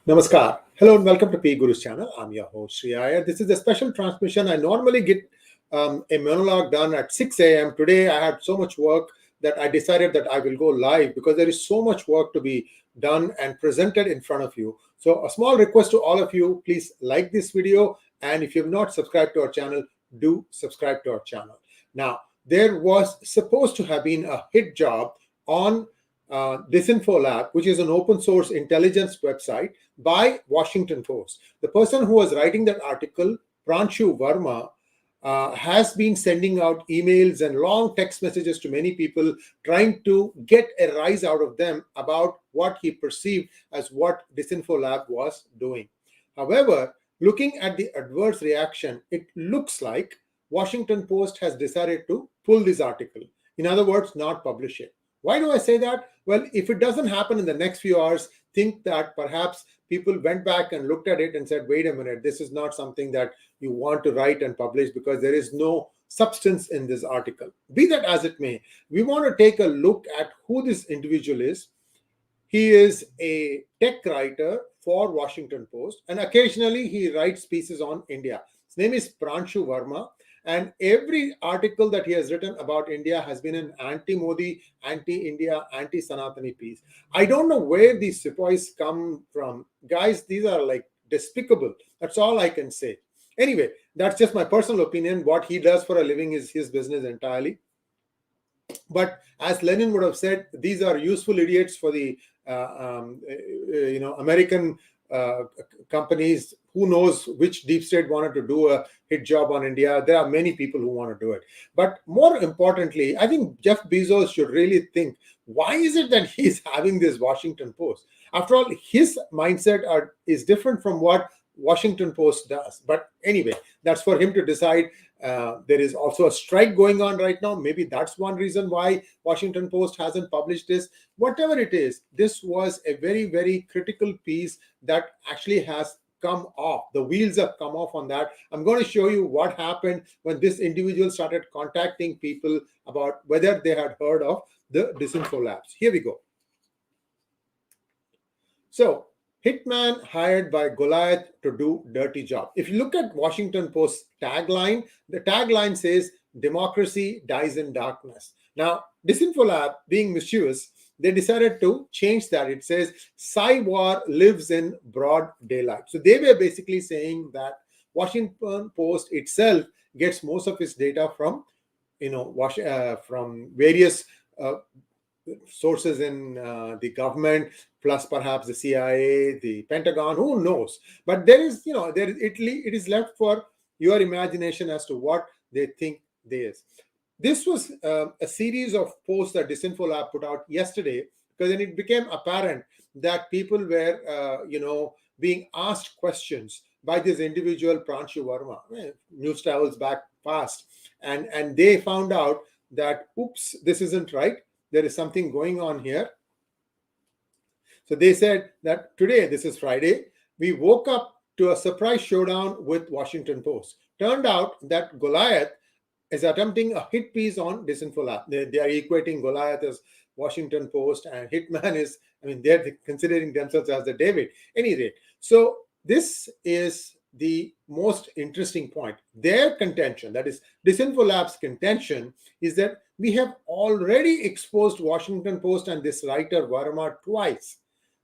Namaskar. Hello and welcome to PGurus channel. I'm your host Sree Iyer. This is a special transmission. I normally get a monologue done at 6 a.m. Today I had so much work that I decided that I will go live because there is so much work to be done and presented in front of you. So a small request to all of you, please like this video, and if you have not subscribed to our channel, do subscribe to our channel. Now, there was supposed to have been a hit job on DisinfoLab, which is an open source intelligence website by Washington Post. The person who was writing that article, Pranshu Verma, has been sending out emails and long text messages to many people, trying to get a rise out of them about what he perceived as what DisinfoLab was doing. However, looking at the adverse reaction, it looks like Washington Post has decided to pull this article. In other words, not publish it. Why do I say that? Well, if it doesn't happen in the next few hours, think that perhaps people went back and looked at it and said, wait a minute, this is not something that you want to write and publish because there is no substance in this article. Be that as it may, we want to take a look at who this individual is. He is a tech writer for Washington Post, and occasionally he writes pieces on India. His name is Pranshu Verma. And every article that he has written about India has been an anti-Modi, anti-India, anti-Sanatani piece. I don't know where these sepoys come from. Guys, these are like despicable. That's all I can say. Anyway, that's just my personal opinion. What he does for a living is his business entirely. But as Lenin would have said, these are useful idiots for the American companies. Who knows which deep state wanted to do a hit job on India? There are many people who want to do it. But more importantly, I think Jeff Bezos should really think, why is it that he's having this Washington Post? After all, his mindset is different from what Washington Post does. But anyway, that's for him to decide. There is also a strike going on right now. Maybe that's one reason why Washington Post hasn't published this. Whatever it is, this was a very, very critical piece that actually has come off. The wheels have come off on that. I'm going to show you what happened when this individual started contacting people about whether they had heard of the DisinfoLabs. Here we go. So, hitman hired by Goliath to do dirty job. If you look at Washington Post's tagline, the tagline says, democracy dies in darkness. Now, DisinfoLab, being mischievous, they decided to change that. It says, war lives in broad daylight. So they were basically saying that Washington Post itself gets most of its data from, from various sources in the government, plus perhaps the CIA, the Pentagon, who knows? But there is, it is left for your imagination as to what they think there is. This was a series of posts that DisinfoLab put out yesterday, because then it became apparent that people were, being asked questions by this individual, Pranshu Verma. News travels back fast. And they found out that, oops, this isn't right. There is something going on here. So they said that today, this is Friday, we woke up to a surprise showdown with Washington Post. Turned out that Goliath is attempting a hit piece on DisinfoLab. They are equating Goliath as Washington Post, and Hitman is, they're considering themselves as the David. Anyway, so this is the most interesting point. Their contention, that is DisinfoLab's contention, is that we have already exposed Washington Post and this writer Verma twice.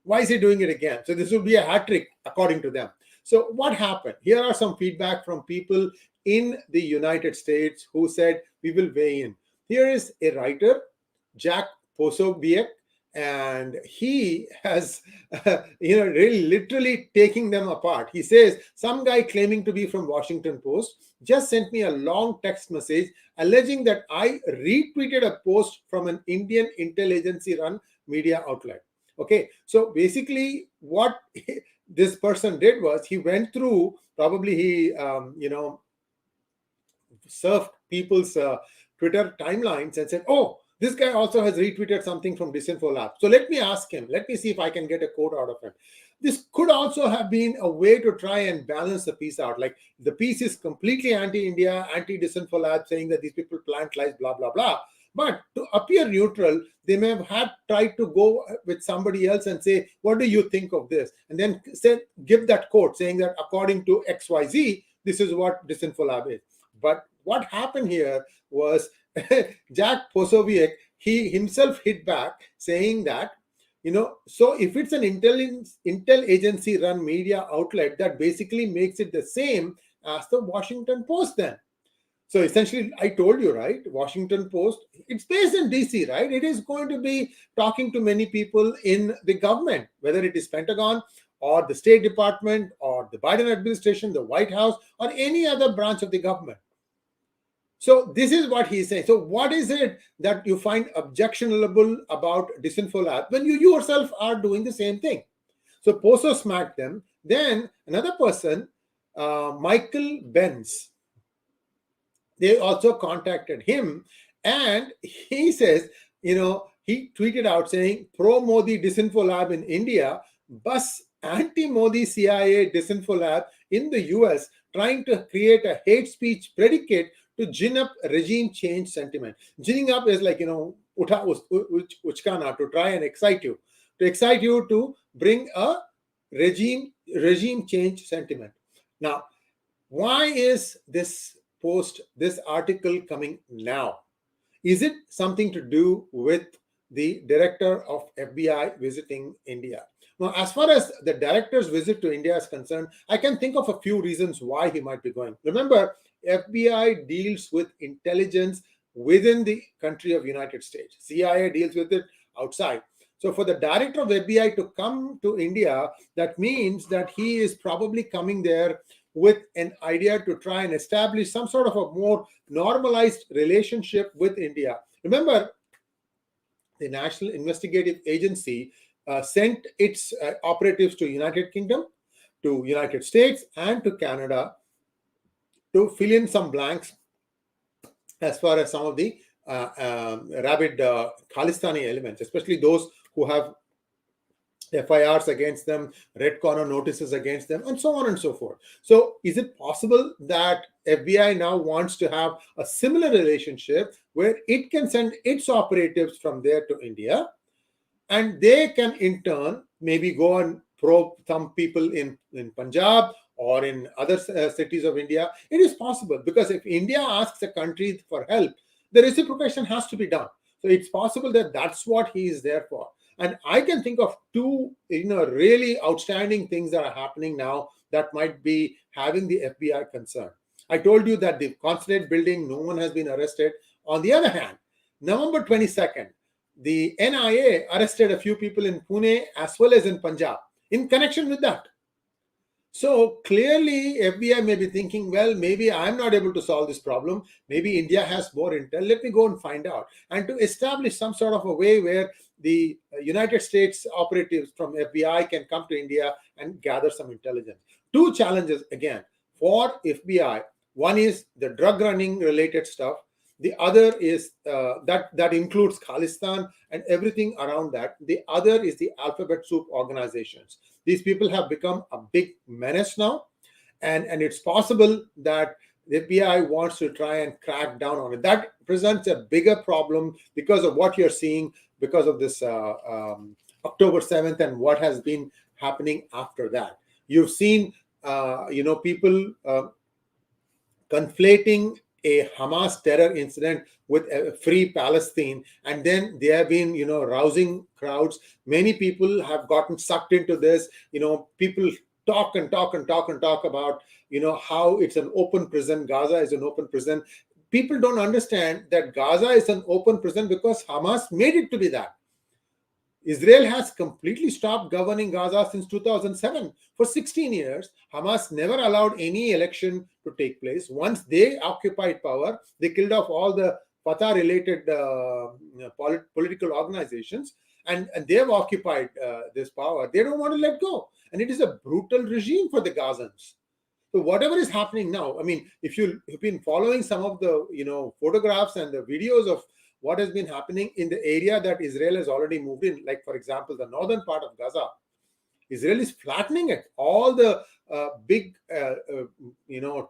Why is he doing it again? So this will be a hat trick according to them. So what happened? Here are some feedback from people in the United States who said, we will weigh in. Here is a writer, Jack Posobiec, and he has, really literally taking them apart. He says, some guy claiming to be from Washington Post just sent me a long text message alleging that I retweeted a post from an Indian intelligence-run media outlet. Okay, so basically what this person did was he went through, probably he, surfed people's Twitter timelines and said, oh, this guy also has retweeted something from DisinfoLab. So let me ask him. Let me see if I can get a quote out of him. This could also have been a way to try and balance the piece out. Like the piece is completely anti-India, anti-DisinfoLab, saying that these people plant lies, blah, blah, blah. But to appear neutral, they may have had tried to go with somebody else and say, what do you think of this? And then give that quote saying that according to XYZ, this is what DisinfoLab is. But what happened here was 𝗤𝙧𝙤𝘀𝘁, he himself hit back saying that, so if it's an intel agency run media outlet, that basically makes it the same as the Washington Post then. So essentially, I told you, right? Washington Post, it's based in DC, right? It is going to be talking to many people in the government, whether it is Pentagon or the State Department or the Biden administration, the White House, or any other branch of the government. So this is what he's saying. So what is it that you find objectionable about DisinfoLab when you yourself are doing the same thing? So Poso smacked them. Then another person, Michael Benz, they also contacted him, and he says, he tweeted out saying, pro-Modi DisinfoLab in India, bus anti-Modi CIA DisinfoLab in the US, trying to create a hate speech predicate to gin up regime change sentiment. Ginning up is like, utha uchkana, to try and excite you, to bring a regime change sentiment. Now, why is this article coming now? Is it something to do with the director of FBI visiting India? Now, as far as the director's visit to India is concerned, I can think of a few reasons why he might be going. Remember, FBI deals with intelligence within the country of United States. CIA deals with it outside. So for the director of FBI to come to India, that means that he is probably coming there with an idea to try and establish some sort of a more normalized relationship with India. Remember, the National Investigative Agency sent its operatives to United Kingdom, to United States, and to Canada to fill in some blanks as far as some of the rabid Khalistani elements, especially those who have FIRs against them, red corner notices against them, and so on and so forth. So is it possible that FBI now wants to have a similar relationship where it can send its operatives from there to India, and they can in turn maybe go and probe some people in Punjab or in other cities of India? It is possible, because if India asks a country for help, the reciprocation has to be done. So it's possible that that's what he is there for. And I can think of two, really outstanding things that are happening now that might be having the FBI concerned. I told you that the consulate building, no one has been arrested. On the other hand, November 22nd, the NIA arrested a few people in Pune as well as in Punjab in connection with that. So clearly, FBI may be thinking, well, maybe I'm not able to solve this problem. Maybe India has more intel. Let me go and find out. And to establish some sort of a way where the United States operatives from FBI can come to India and gather some intelligence. Two challenges, again, for FBI. One is the drug running related stuff. The other is that includes Khalistan and everything around that. The other is the alphabet soup organizations. These people have become a big menace now, and it's possible that the FBI wants to try and crack down on it. That presents a bigger problem because of what you're seeing, because of this October 7th and what has been happening after that. You've seen, people conflating a Hamas terror incident with a free Palestine, and then they have been, rousing crowds. Many people have gotten sucked into this. People talk about, how it's an open prison. Gaza is an open prison. People don't understand that Gaza is an open prison because Hamas made it to be that. Israel has completely stopped governing Gaza since 2007. For 16 years, Hamas never allowed any election to take place. Once they occupied power, they killed off all the Fatah-related political organizations, and they have occupied this power. They don't want to let go. And it is a brutal regime for the Gazans. So whatever is happening now, I mean, if you've been following some of the photographs and the videos of what has been happening in the area that Israel has already moved in, like, for example, the northern part of Gaza, Israel is flattening it. All the big,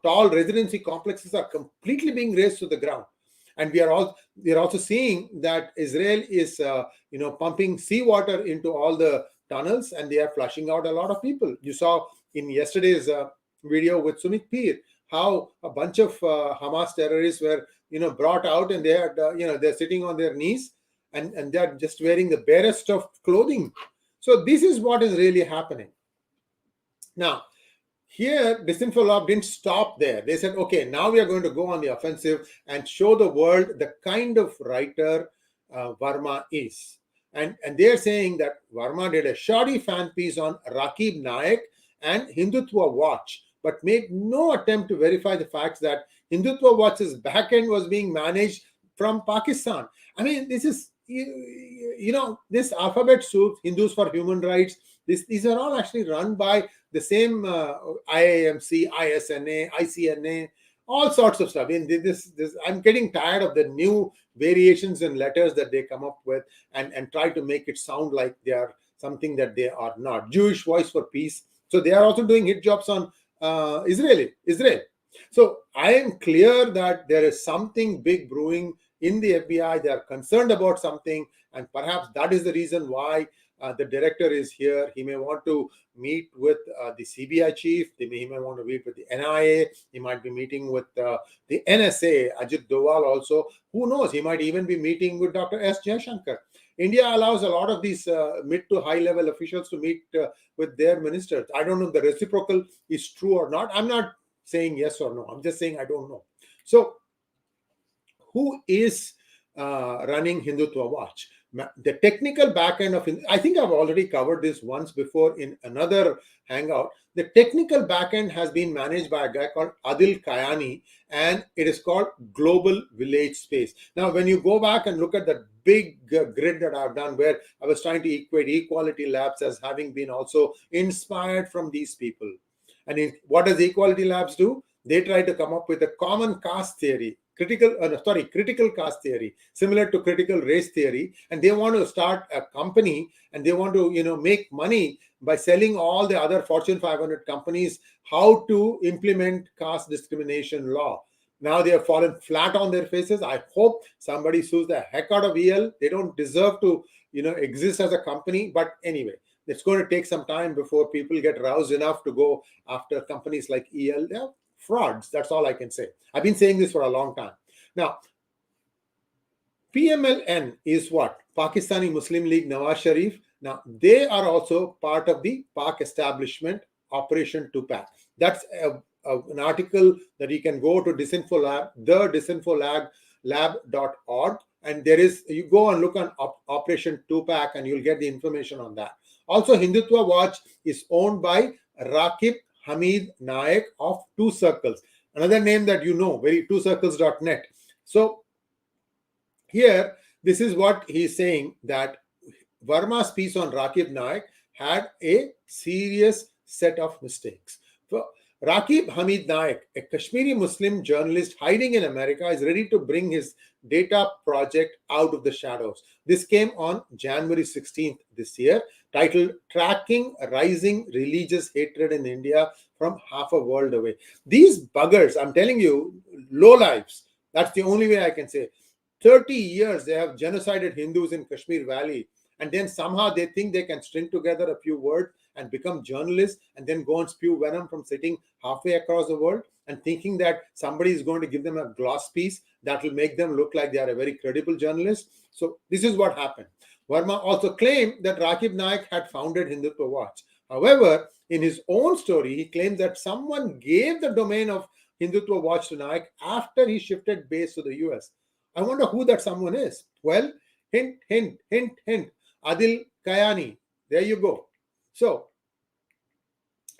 tall residency complexes are completely being razed to the ground. And we are also seeing that Israel is pumping seawater into all the tunnels, and they are flushing out a lot of people. You saw in yesterday's video with Sumit Peer how a bunch of Hamas terrorists were brought out, and they had they're sitting on their knees, and they're just wearing the barest of clothing. So this is what is really happening. Now, here, DisinfoLab didn't stop there. They said, okay, now we are going to go on the offensive and show the world the kind of writer Verma is. And they're saying that Verma did a shoddy fan piece on 𝗣𝗚𝗍𝗍𝗫 and Hindutva Watch, but made no attempt to verify the facts that Hindutva Watch's backend was being managed from Pakistan. I mean, this is, this alphabet soup, Hindus for Human Rights, these are all actually run by the same IIMC, ISNA, ICNA, all sorts of stuff. I mean, I'm getting tired of the new variations and letters that they come up with and try to make it sound like they are something that they are not. Jewish Voice for Peace. So they are also doing hit jobs on Israel. So I am clear that there is something big brewing in the FBI. They are concerned about something, and perhaps that is the reason why the director is here. He may want to meet with the CBI chief. He may want to meet with the NIA. He might be meeting with the NSA, Ajit Doval also. Who knows? He might even be meeting with Dr. S. Jaishankar. India allows a lot of these mid to high level officials to meet with their ministers. I don't know if the reciprocal is true or not. I'm not saying yes or no. I'm just saying I don't know. So who is running Hindutva Watch? The technical backend of, I think I've already covered this once before in another hangout. The technical backend has been managed by a guy called Adil Kayani, and it is called Global Village Space. Now, when you go back and look at that big grid that I've done, where I was trying to equate Equality Labs as having been also inspired from these people. And what does Equality Labs do? They try to come up with a common caste theory, critical caste theory, similar to critical race theory, and they want to start a company, and they want to make money by selling all the other Fortune 500 companies how to implement caste discrimination law. Now they have fallen flat on their faces. I hope somebody sues the heck out of EL. They don't deserve to exist as a company. But anyway, it's going to take some time before people get roused enough to go after companies like EL. They're frauds. That's all I can say. I've been saying this for a long time. Now, PMLN is what? Pakistani Muslim League Nawaz Sharif. Now, they are also part of the Pak establishment, Operation Tupac. That's an article that you can go to DisinfoLab, DisinfoLab.org, and you go and look on Operation Tupac, and you'll get the information on that. Also, Hindutva Watch is owned by 𝗣𝗚𝗍𝗍𝗫 of Two Circles, another name that �2circles.net. So here, this is what he's saying, that Verma's piece on 𝗣𝗚𝗍𝗍𝗫 had a serious set of mistakes. So, 𝗣𝗚𝗍𝗍𝗫, a Kashmiri Muslim journalist hiding in America, is ready to bring his data project out of the shadows. This came on January 16th this year, titled Tracking Rising Religious Hatred in India from Half a World Away. These buggers, I'm telling you, lowlifes, that's the only way I can say. 30 years they have genocided Hindus in Kashmir Valley, and then somehow they think they can string together a few words and become journalists, and then go and spew venom from sitting halfway across the world, and thinking that somebody is going to give them a gloss piece that will make them look like they are a very credible journalist. So this is what happened. Verma also claimed that 𝗣𝗚𝗍𝗍𝗫 had founded Hindutva Watch. However, in his own story, he claims that someone gave the domain of Hindutva Watch to Naik after he shifted base to the US. I wonder who that someone is. Well, hint, hint, hint, hint. Adil Kayani. There you go. So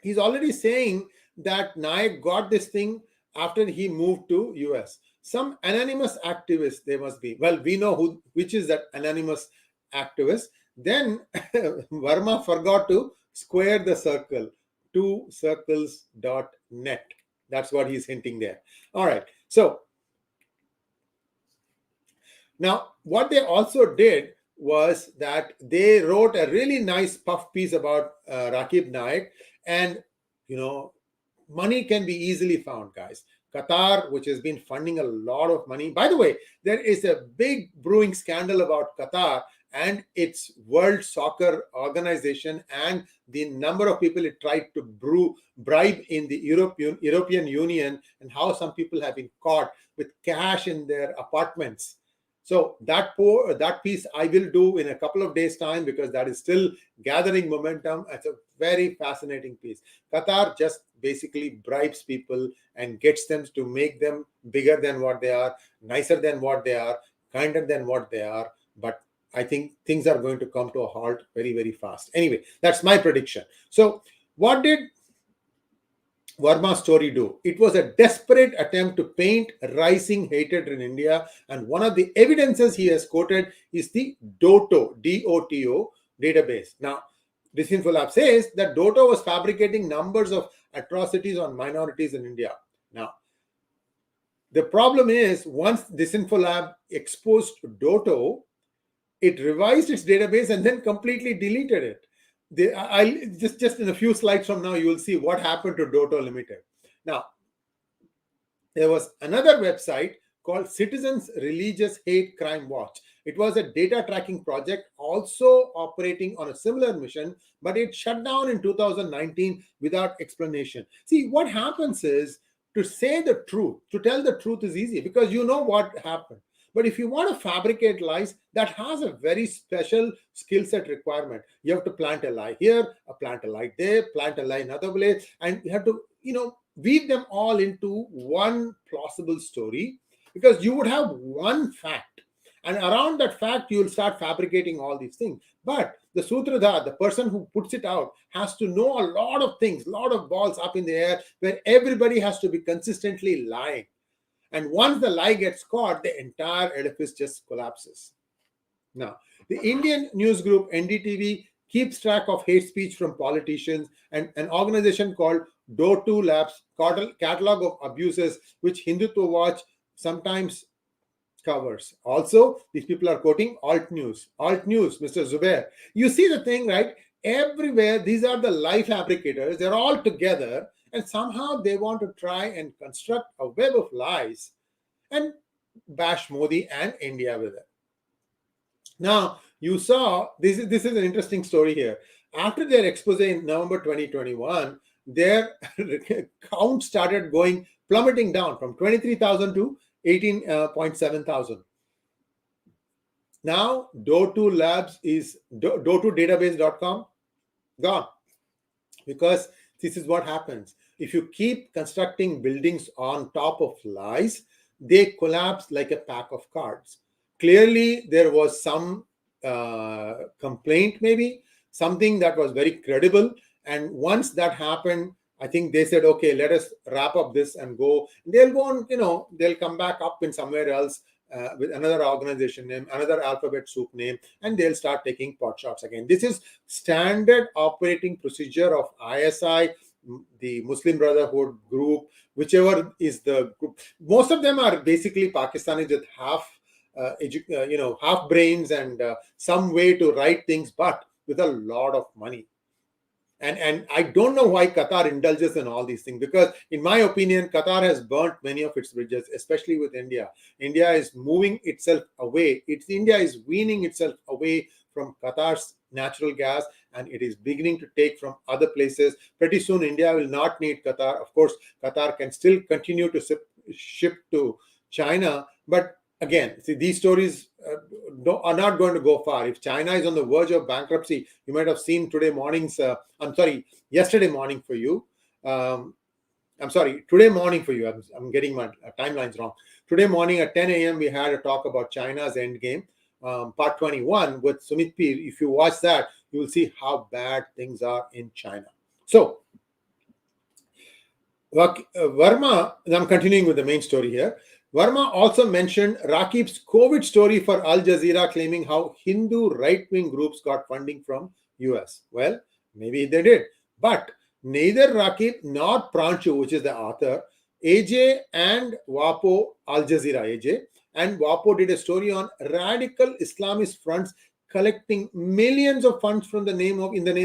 he's already saying that Naik got this thing after he moved to US. Some anonymous activist, they must be. Well, we know which is that anonymous activist. Then Verma forgot to square the circle. TwoCircles.net. That's what he's hinting there. All right. So now what they also did was that they wrote a really nice puff piece about 𝗣𝗚𝗍𝗍𝗫, and money can be easily found, guys. Qatar, which has been funding a lot of money. By the way, there is a big brewing scandal about Qatar and its World Soccer Organization and the number of people it tried to bribe in the European Union, and how some people have been caught with cash in their apartments. So that piece I will do in a couple of days' time, because that is still gathering momentum. It's a very fascinating piece. Qatar just basically bribes people and gets them to make them bigger than what they are, nicer than what they are, kinder than what they are. But I think things are going to come to a halt very, very fast. Anyway, that's my prediction. So what did Verma's story do? It was a desperate attempt to paint rising hatred in India, and one of the evidences he has quoted is the DOTO, D-O-T-O database. Now, DisinfoLab says that DOTO was fabricating numbers of atrocities on minorities in India. Now, the problem is, once DisinfoLab exposed DOTO, it revised its database and then completely deleted it. I'll just in a few slides from now, you will see what happened to DOTO Limited. Now, there was another website called Citizens Religious Hate Crime Watch. It was a data tracking project also operating on a similar mission, but it shut down in 2019 without explanation. See, what happens is, to say the truth, to tell the truth is easy because you know what happened. But if you want to fabricate lies, that has a very special skill set requirement. You have to plant a lie here, plant a lie there, plant a lie another place, and you have to, weave them all into one plausible story, because you would have one fact. And around that fact, you will start fabricating all these things. But the Sutradhar, the person who puts it out, has to know a lot of things, a lot of balls up in the air, where everybody has to be consistently lying. And once the lie gets caught, the entire edifice just collapses. Now, the Indian news group NDTV keeps track of hate speech from politicians, and an organization called DOTO Labs catalog of abuses, which Hindutva Watch sometimes covers. Also, these people are quoting alt news, Mr. Zubair. You see the thing, right? Everywhere, these are the lie fabricators. They're all together, and somehow they want to try and construct a web of lies and bash Modi and India with it. Now, you saw, this is an interesting story here. After their expose in November 2021, their count started plummeting down from 23,000 to 18.7 thousand. Now, DOTO Labs is dotodatabase.com gone, because this is what happens. If you keep constructing buildings on top of lies, they collapse like a pack of cards. Clearly, there was some complaint, maybe something that was very credible. And once that happened, I think they said, okay, let us wrap up this and go. They'll go on, they'll come back up in somewhere else with another organization name, another alphabet soup name, and they'll start taking pot shots again. This is standard operating procedure of ISI, the Muslim Brotherhood group, whichever is the group. Most of them are basically Pakistanis with half brains and some way to write things, but with a lot of money. And I don't know why Qatar indulges in all these things, because in my opinion, Qatar has burnt many of its bridges, especially with India. India is moving itself away. India is weaning itself away from Qatar's natural gas, and it is beginning to take from other places. Pretty soon, India will not need Qatar. Of course, Qatar can still continue to ship to China, but again, see, these stories are not going to go far. If China is on the verge of bankruptcy, you might have seen yesterday morning for you. Today morning for you. I'm getting my timelines wrong. Today morning at 10 a.m., we had a talk about China's endgame, part 21 with Sumit Peer. If you watch that, you will see how bad things are in China. So, Verma, I'm continuing with the main story here. Verma also mentioned Rakib's COVID story for Al Jazeera, claiming how Hindu right-wing groups got funding from US. Well, maybe they did. But neither Rakib nor Pranshu, which is the author, AJ and WaPo, Al Jazeera AJ, and WaPo did a story on radical Islamist fronts collecting millions of funds in the name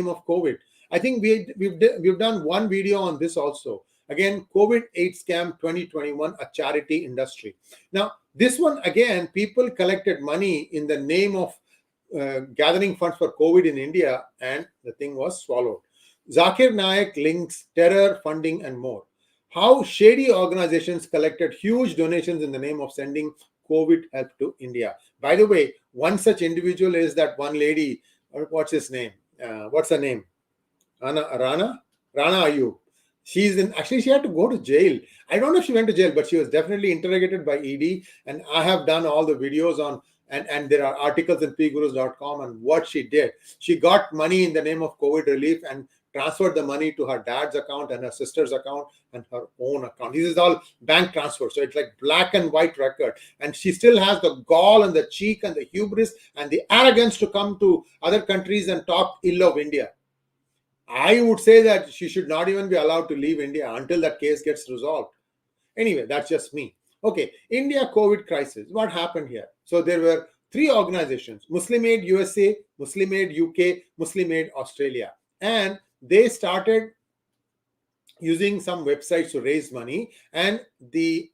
of COVID. I think we've done one video on this also. Again, COVID AIDS scam 2021, a charity industry. Now, this one again, people collected money in the name of gathering funds for COVID in India, and the thing was swallowed. Zakir Naik links terror, funding, and more. How shady organizations collected huge donations in the name of sending COVID help to India. By the way, one such individual is that one lady, what's his name? What's her name? Rana Ayub. Actually, she had to go to jail. I don't know if she went to jail, but she was definitely interrogated by ED. And I have done all the videos on, and there are articles in PGurus.com on what she did. She got money in the name of COVID relief and transferred the money to her dad's account and her sister's account and her own account. This is all bank transfer. So it's like black and white record. And she still has the gall and the cheek and the hubris and the arrogance to come to other countries and talk ill of India. I would say that she should not even be allowed to leave India until that case gets resolved. Anyway, that's just me. Okay, India COVID crisis. What happened here? So there were three organizations: Muslim Aid USA, Muslim Aid UK, Muslim Aid Australia. And they started using some websites to raise money. And the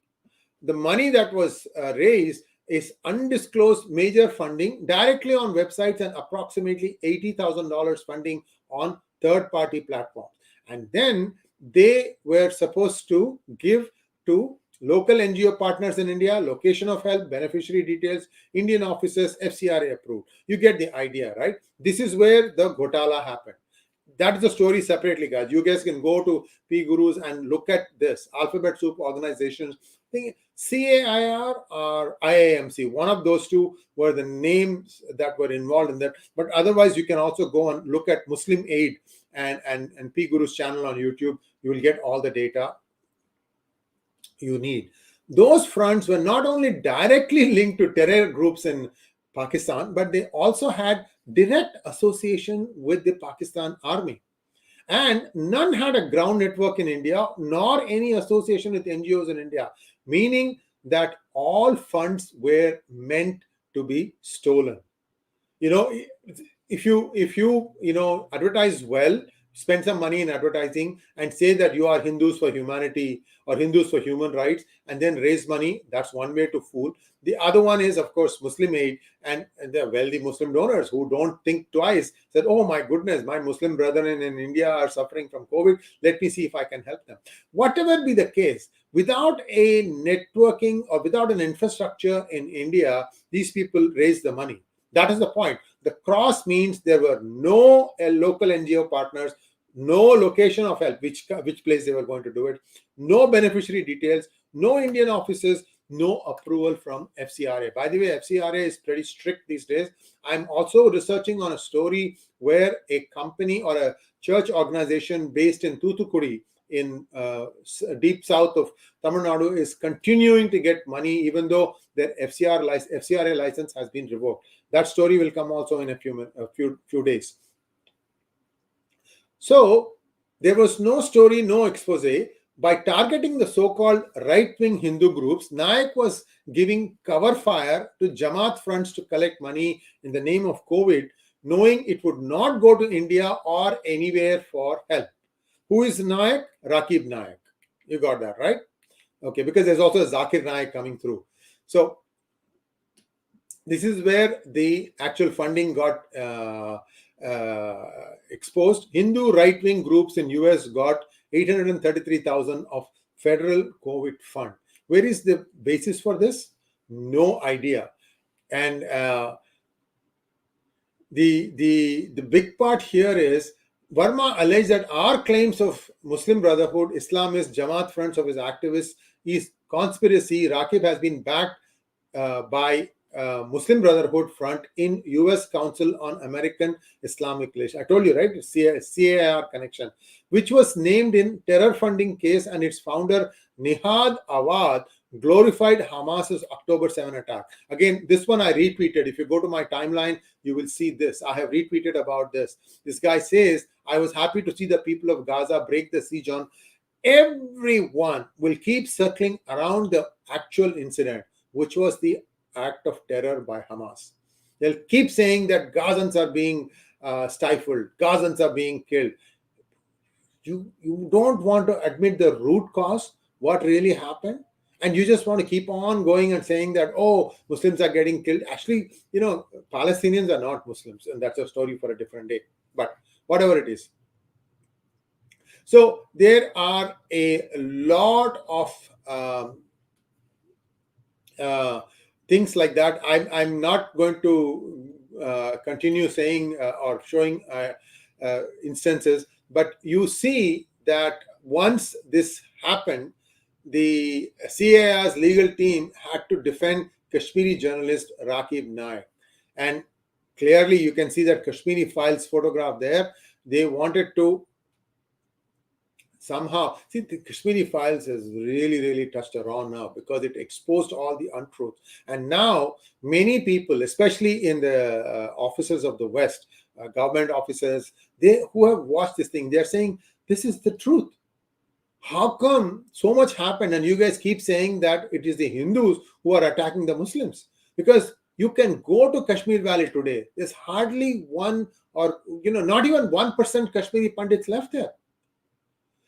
money that was raised is undisclosed major funding directly on websites and approximately $80,000 funding on third-party platforms. And then they were supposed to give to local NGO partners in India, location of help, beneficiary details, Indian offices, FCRA approved. You get the idea, right? This is where the Ghotala happened. That's the story separately, guys. You guys can go to PGurus and look at this. Alphabet soup organizations. CAIR or IAMC, one of those two were the names that were involved in that. But otherwise, you can also go and look at Muslim Aid and PGurus channel on YouTube. You will get all the data you need. Those fronts were not only directly linked to terror groups in Pakistan, but they also had direct association with the Pakistan army. And none had a ground network in India, nor any association with NGOs in India, meaning that all funds were meant to be stolen. You know, if you advertise well, spend some money in advertising and say that you are Hindus for humanity or Hindus for human rights, and then raise money, that's one way to fool. The other one is, of course, Muslim Aid, and the wealthy Muslim donors who don't think twice, said, oh my goodness, my Muslim brethren in India are suffering from COVID. Let me see if I can help them. Whatever be the case, without a networking or without an infrastructure in India, these people raise the money. That is the point. The cross means there were no local NGO partners, no location of help, which place they were going to do it, no beneficiary details, no Indian offices, no approval from FCRA. By the way, FCRA is pretty strict these days. I'm also researching on a story where a company or a church organization based in Thoothukudi in deep south of Tamil Nadu is continuing to get money even though their FCRA license has been revoked. That story will come also in a few days. So there was no story, no expose. By targeting the so-called right-wing Hindu groups, Naik was giving cover fire to Jamaat fronts to collect money in the name of COVID, knowing it would not go to India or anywhere for help. Who is Naik? Rakib Naik. You got that, right? Okay, because there's also a Zakir Naik coming through. So this is where the actual funding got exposed. Hindu right-wing groups in US got 833,000 of federal COVID fund. Where is the basis for this? No idea. And the big part here is Verma alleged that our claims of Muslim Brotherhood, Islamist, Jamaat fronts of his activists is conspiracy. Rakib has been backed by Muslim Brotherhood front in US Council on American Islamic Relations. I told you, right? CAIR connection, which was named in terror funding case, and its founder Nihad Awad glorified Hamas's October 7 attack. Again, this one I retweeted. If you go to my timeline, you will see this. I have retweeted about this. This guy says, I was happy to see the people of Gaza break the siege on. Everyone will keep circling around the actual incident, which was the act of terror by Hamas. They'll keep saying that Gazans are being stifled, Gazans are being killed. You don't want to admit the root cause, what really happened, and you just want to keep on going and saying that, oh, Muslims are getting killed. Actually, Palestinians are not Muslims, and that's a story for a different day. But whatever it is. So there are a lot of things like that. I'm not going to continue saying or showing instances, but you see that once this happened, the CAR's legal team had to defend Kashmiri journalist 𝗣𝗚𝘅 and clearly you can see that Kashmiri files photograph there. They wanted to somehow see the Kashmiri files has really touched a raw nerve because it exposed all the untruths, and now many people, especially in the offices of the West, government officers, they who have watched this thing, they're saying this is the truth. How come so much happened and you guys keep saying that it is the Hindus who are attacking the Muslims? Because you can go to Kashmir Valley today, there's hardly one or not even 1% Kashmiri Pandits left there.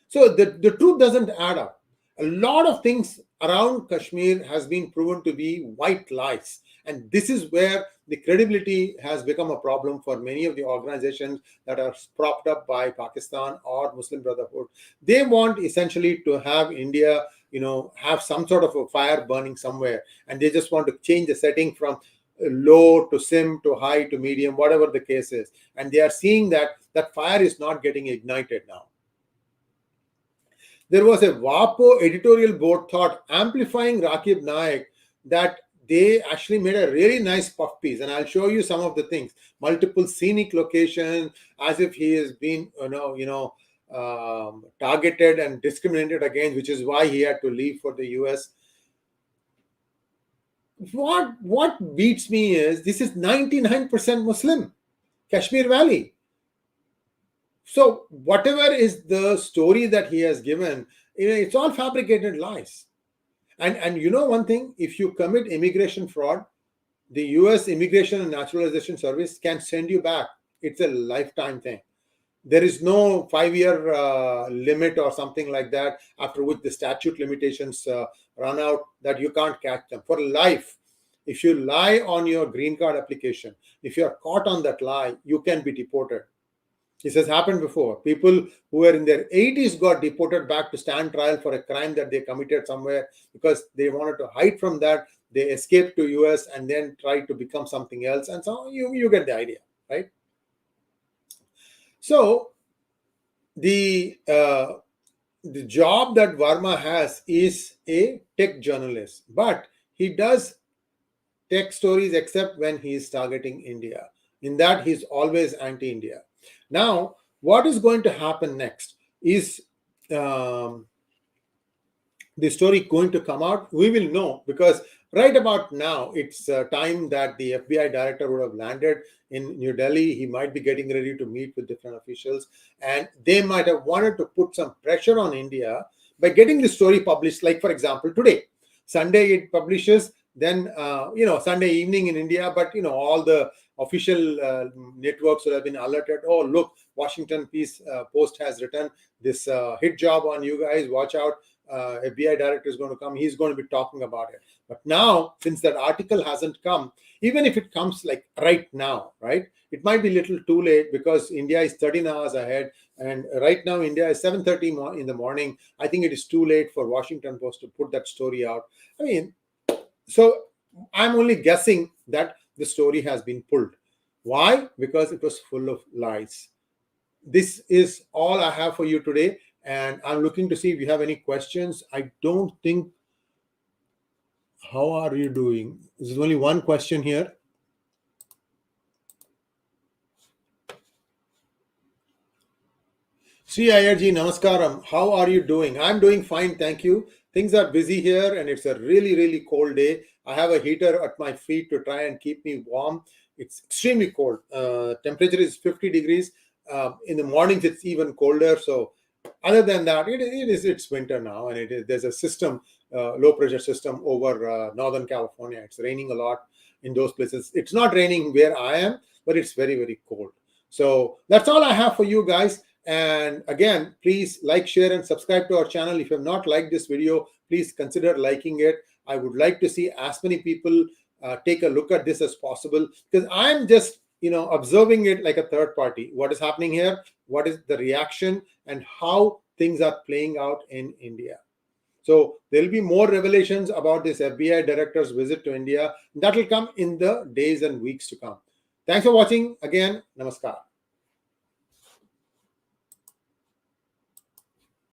So the truth doesn't add up. A lot of things around Kashmir has been proven to be white lies. And this is where the credibility has become a problem for many of the organizations that are propped up by Pakistan or Muslim Brotherhood. They want essentially to have India, have some sort of a fire burning somewhere. And they just want to change the setting from low to sim to high to medium, whatever the case is. And they are seeing that that fire is not getting ignited now. There was a WaPo editorial board thought amplifying 𝗣𝗚𝘅 that they actually made a really nice puff piece, and I'll show you some of the things. Multiple scenic locations, as if he has been, targeted and discriminated against, which is why he had to leave for the US. What beats me is this is 99% Muslim, Kashmir Valley. So whatever is the story that he has given, it's all fabricated lies. And one thing, if you commit immigration fraud, the US Immigration and Naturalization Service can send you back. It's a lifetime thing. There is no 5-year limit or something like that, after which the statute limitations run out, that you can't catch them. For life, if you lie on your green card application, if you are caught on that lie, you can be deported. This has happened before. People who were in their 80s got deported back to stand trial for a crime that they committed somewhere because they wanted to hide from that. They escaped to US and then tried to become something else. And so you get the idea, right? So the job that Verma has is a tech journalist, but he does tech stories except when he is targeting India. In that, he's always anti-India. Now, what is going to happen next? Is the story going to come out? We will know, because right about now, it's time that the FBI director would have landed in New Delhi. He might be getting ready to meet with different officials, and they might have wanted to put some pressure on India by getting the story published. Like, for example, today, Sunday it publishes, then, Sunday evening in India, but, all the official networks would have been alerted. Oh, look, Washington Post has written this hit job on you guys. Watch out. FBI director is going to come. He's going to be talking about it. But now, since that article hasn't come, even if it comes like right now, right, it might be a little too late because India is 13 hours ahead. And right now, India is 7:30 in the morning. I think it is too late for Washington Post to put that story out. I mean, so I'm only guessing that the story has been pulled. Why? Because it was full of lies. This is all I have for you today. And I'm looking to see if you have any questions. I don't think. How are you doing? There's only one question here. Sree Iyer ji, namaskaram. How are you doing? I'm doing fine, thank you. Things are busy here and it's a really cold day. I have a heater at my feet to try and keep me warm. It's extremely cold. Temperature is 50 degrees. In the mornings, it's even colder. So other than that, it's winter now, and there's a system, low pressure system over Northern California. It's raining a lot in those places. It's not raining where I am, but it's very cold. So that's all I have for you guys. And again, please like, share, and subscribe to our channel. If you have not liked this video, please consider liking it. I would like to see as many people take a look at this as possible, because I'm just observing it like a third party. What is happening here? What is the reaction and how things are playing out in India? So there will be more revelations about this FBI director's visit to India. That will come in the days and weeks to come. Thanks for watching. Again, namaskar.